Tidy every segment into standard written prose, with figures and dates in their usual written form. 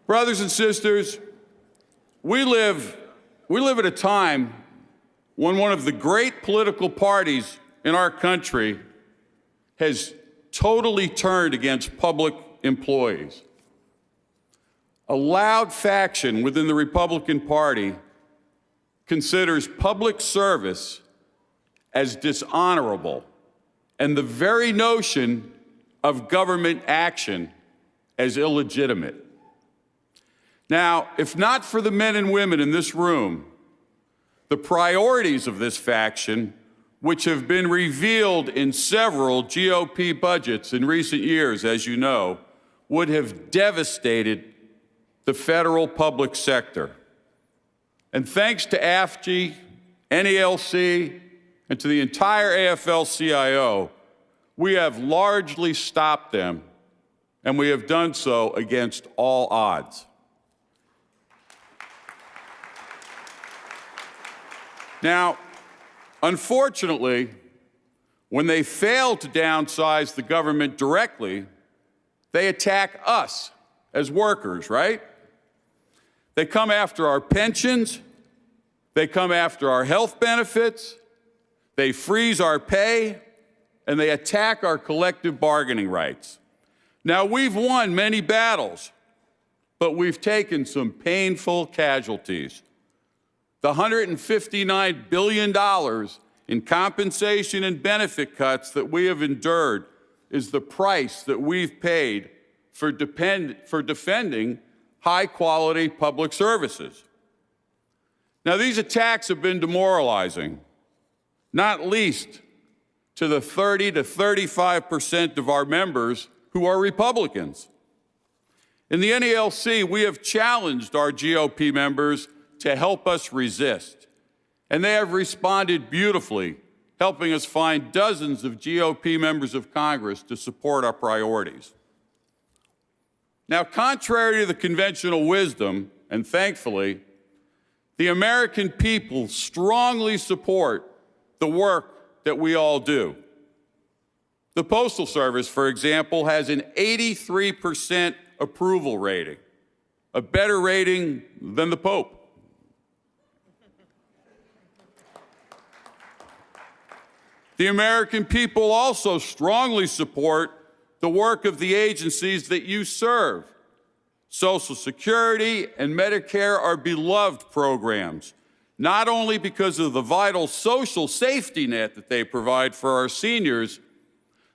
Brothers and sisters, we live at a time when one of the great political parties in our country has totally turned against public employees. A loud faction within the Republican Party considers public service as dishonorable, and the very notion of government action as illegitimate. Now, if not for the men and women in this room, the priorities of this faction, which have been revealed in several GOP budgets in recent years, as you know, would have devastated the federal public sector. And thanks to AFGE, NALC, and to the entire AFL-CIO, we have largely stopped them, and we have done so against all odds. Now, unfortunately, when they fail to downsize the government directly, they attack us as workers, right? They come after our pensions, they come after our health benefits, they freeze our pay, and they attack our collective bargaining rights. Now, we've won many battles, but we've taken some painful casualties. The $159 billion in compensation and benefit cuts that we have endured is the price that we've paid for defending high-quality public services. Now, these attacks have been demoralizing, not least to the 30 to 35% of our members who are Republicans. In the NALC, we have challenged our GOP members to help us resist, and they have responded beautifully, helping us find dozens of GOP members of Congress to support our priorities. Now, contrary to the conventional wisdom, and thankfully, the American people strongly support the work that we all do. The Postal Service, for example, has an 83% approval rating, a better rating than the Pope. The American people also strongly support the work of the agencies that you serve. Social Security and Medicare are beloved programs, not only because of the vital social safety net that they provide for our seniors,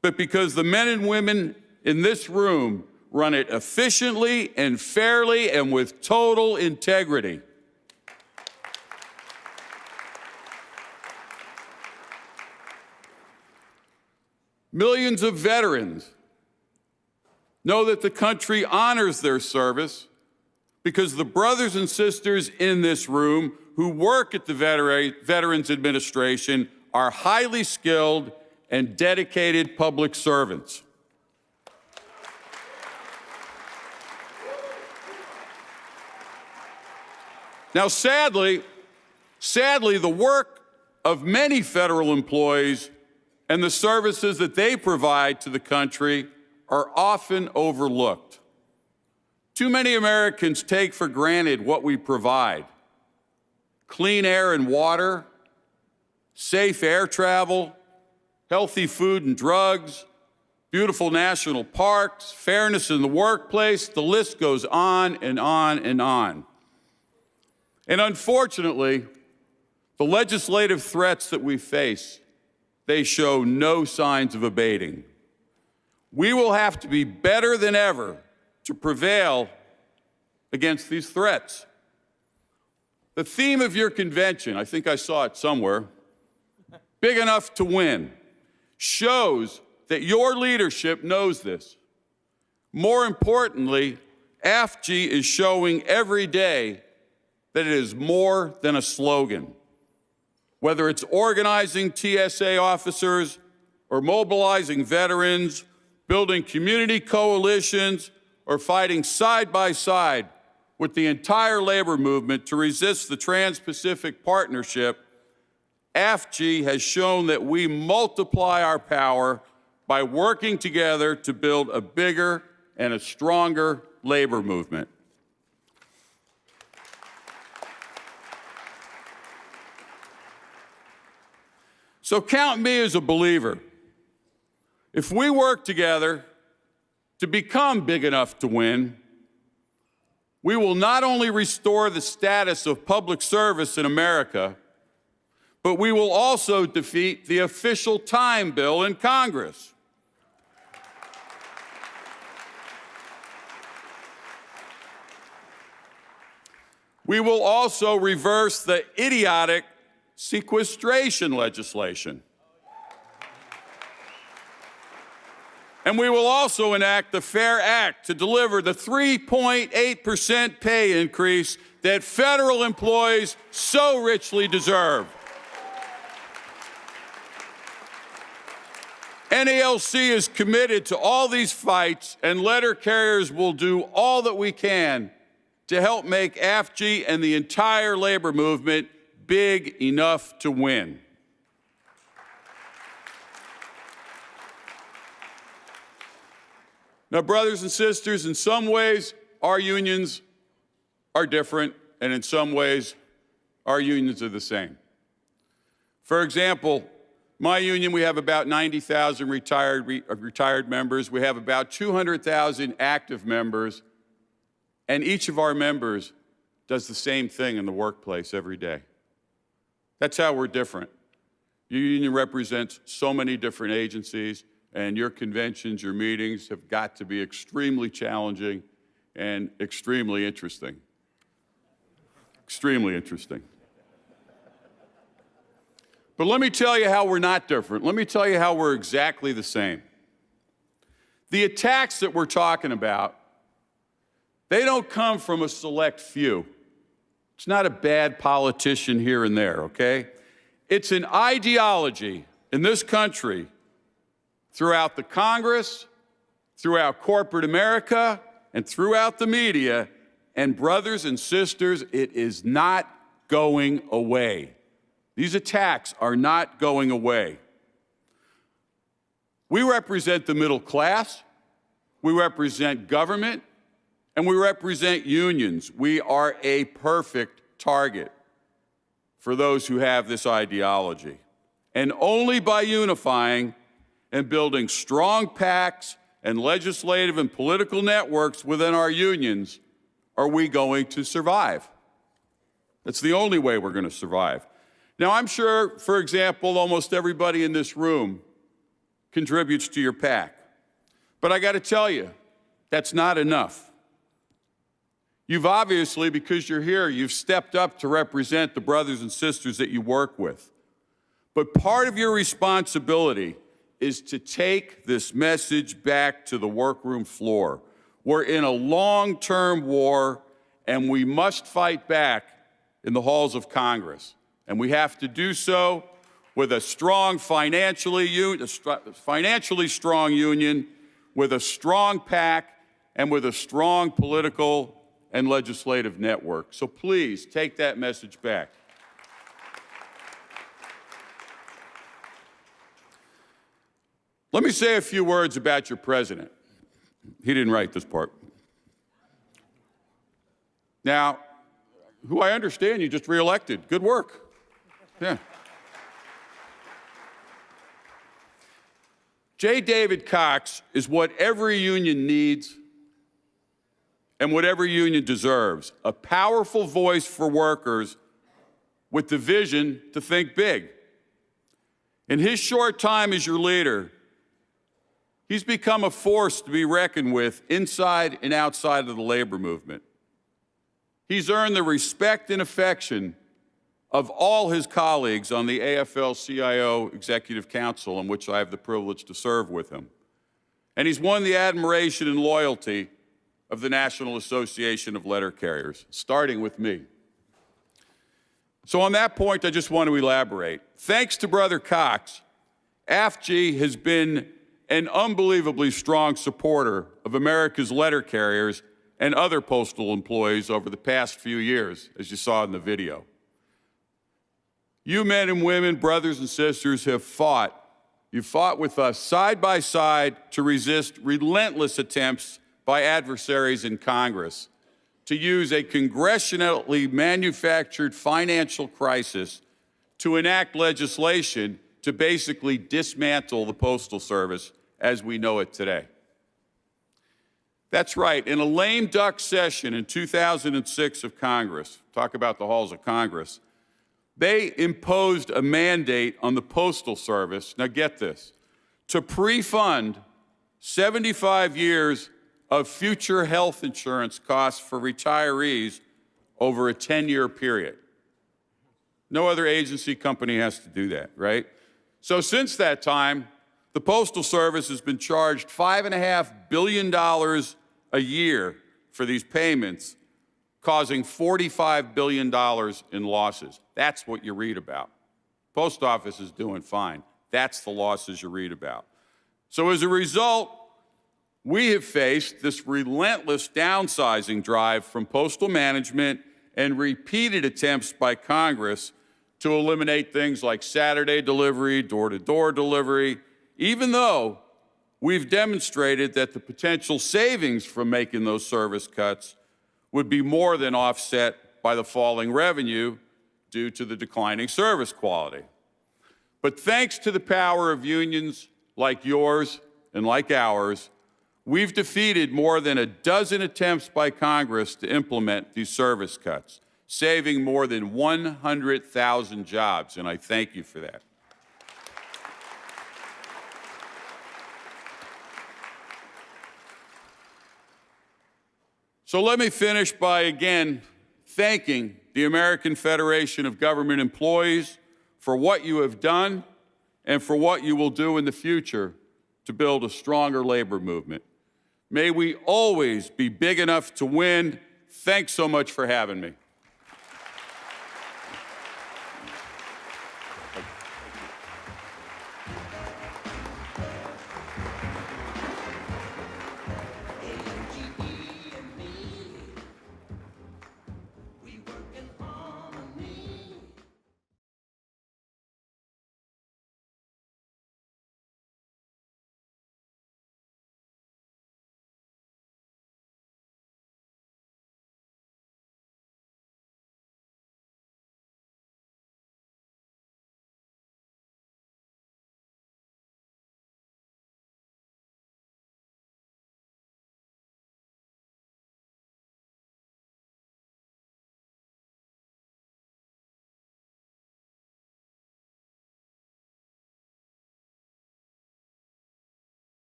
but because the men and women in this room run it efficiently and fairly and with total integrity. Millions of veterans know that the country honors their service because the brothers and sisters in this room who work at the Veterans Administration are highly skilled and dedicated public servants. Now, sadly, the work of many federal employees and the services that they provide to the country are often overlooked. Too many Americans take for granted what we provide: clean air and water, safe air travel, healthy food and drugs, beautiful national parks, fairness in the workplace. The list goes on and on and on. And unfortunately, the legislative threats that we face, they show no signs of abating. We will have to be better than ever to prevail against these threats. The theme of your convention, I think I saw it somewhere, big enough to win, shows that your leadership knows this. More importantly, AFGE is showing every day that it is more than a slogan. Whether it's organizing TSA officers or mobilizing veterans, building community coalitions, or fighting side by side with the entire labor movement to resist the Trans-Pacific Partnership, AFGE has shown that we multiply our power by working together to build a bigger and a stronger labor movement. So count me as a believer. If we work together to become big enough to win, we will not only restore the status of public service in America, but we will also defeat the official time bill in Congress. We will also reverse the idiotic sequestration legislation. And we will also enact the FAIR Act to deliver the 3.8% pay increase that federal employees so richly deserve. NALC is committed to all these fights, and letter carriers will do all that we can to help make AFGE and the entire labor movement big enough to win. Now, brothers and sisters, in some ways, our unions are different, and in some ways, our unions are the same. For example, my union, we have about 90,000 retired members. We have about 200,000 active members, and each of our members does the same thing in the workplace every day. That's how we're different. Your union represents so many different agencies, and your conventions, your meetings have got to be extremely challenging and extremely interesting. Extremely interesting. But let me tell you how we're not different. Let me tell you how we're exactly the same. The attacks that we're talking about, they don't come from a select few. It's not a bad politician here and there, okay? It's an ideology in this country, throughout the Congress, throughout corporate America, and throughout the media. And brothers and sisters, it is not going away. These attacks are not going away. We represent the middle class, we represent government, and we represent unions. We are a perfect target for those who have this ideology. And only by unifying and building strong PACs and legislative and political networks within our unions are we going to survive. That's the only way we're going to survive. Now, I'm sure, for example, almost everybody in this room contributes to your PAC. But I got to tell you, that's not enough. You've obviously, because you're here, you've stepped up to represent the brothers and sisters that you work with. But part of your responsibility is to take this message back to the workroom floor. We're in a long-term war, and we must fight back in the halls of Congress. And we have to do so with a strong financially strong union, with a strong PAC, and with a strong political and legislative network. So please take that message back. Let me say a few words about your president. He didn't write this part. Now, who I understand you just reelected. Good work. Yeah. J. David Cox is what every union needs and what every union deserves, a powerful voice for workers with the vision to think big. In his short time as your leader, he's become a force to be reckoned with inside and outside of the labor movement. He's earned the respect and affection of all his colleagues on the AFL-CIO Executive Council, in which I have the privilege to serve with him. And he's won the admiration and loyalty of the National Association of Letter Carriers, starting with me. So on that point, I just want to elaborate. Thanks to Brother Cox, AFGE has been an unbelievably strong supporter of America's letter carriers and other postal employees over the past few years, as you saw in the video. You men and women, brothers and sisters, have fought. You've fought with us side by side to resist relentless attempts by adversaries in Congress to use a congressionally manufactured financial crisis to enact legislation to basically dismantle the Postal Service as we know it today. That's right. In a lame duck session in 2006 of Congress, talk about the halls of Congress, they imposed a mandate on the Postal Service, now get this, to pre-fund 75 years of future health insurance costs for retirees over a 10-year period. No other agency company has to do that, right? So since that time, the Postal Service has been charged $5.5 billion a year for these payments, causing $45 billion in losses. That's what you read about. Post Office is doing fine. That's the losses you read about. So as a result, we have faced this relentless downsizing drive from postal management and repeated attempts by Congress to eliminate things like Saturday delivery, door-to-door delivery, even though we've demonstrated that the potential savings from making those service cuts would be more than offset by the falling revenue due to the declining service quality. But thanks to the power of unions like yours and like ours, we've defeated more than a dozen attempts by Congress to implement these service cuts, saving more than 100,000 jobs, and I thank you for that. So let me finish by again thanking the American Federation of Government Employees for what you have done and for what you will do in the future to build a stronger labor movement. May we always be big enough to win. Thanks so much for having me.